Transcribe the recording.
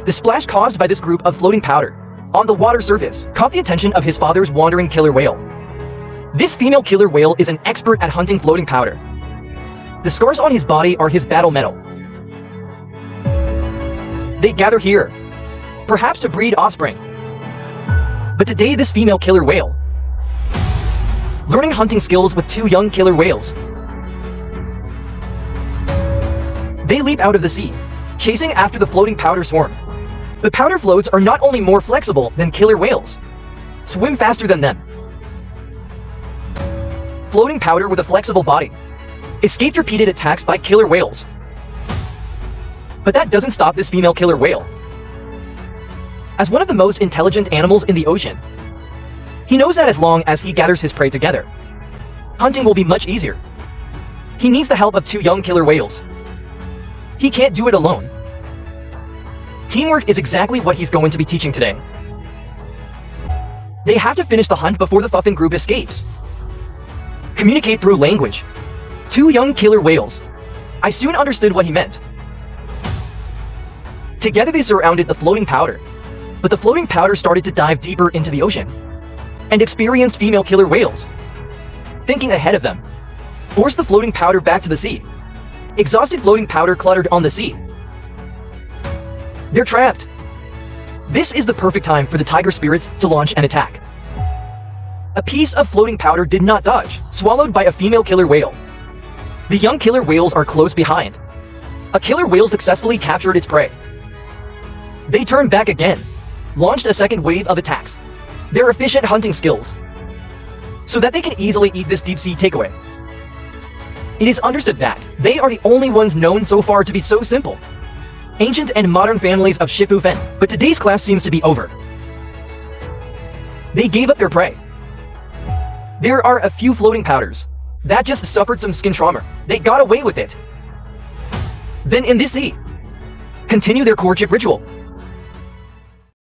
The splash caused by this group of floating powder on the water surface caught the attention of his father's wandering killer whale. This female killer whale is an expert at hunting floating powder. The scars on his body are his battle medal. They gather here, perhaps to breed offspring. But today this female killer whale, learning hunting skills with two young killer whales. They leap out of the sea, chasing after the floating powder swarm. The powder floats are not only more flexible than killer whales, swim faster than them. Floating powder with a flexible body escaped repeated attacks by killer whales. But that doesn't stop this female killer whale. As one of the most intelligent animals in the ocean, he knows that as long as he gathers his prey together, hunting will be much easier. He needs the help of two young killer whales. He can't do it alone. Teamwork is exactly what he's going to be teaching today. They have to finish the hunt before the Fuffin group escapes. Communicate through language. Two young killer whales. I soon understood what he meant. Together they surrounded the floating powder, but the floating powder started to dive deeper into the ocean, and experienced female killer whales, thinking ahead of them, forced the floating powder back to the sea. Exhausted floating powder cluttered on the sea. They're trapped. This is the perfect time for the tiger spirits to launch an attack. A piece of floating powder did not dodge, swallowed by a female killer whale. The young killer whales are close behind. A killer whale successfully captured its prey. They turned back again, launched a second wave of attacks. Their efficient hunting skills, so that they can easily eat this deep-sea takeaway. It is understood that they are the only ones known so far to be so simple. Ancient and modern families of Shifu Fen, but today's class seems to be over. They gave up their prey. There are a few floating powders that just suffered some skin trauma. They got away with it. Then in this sea, continue their courtship ritual.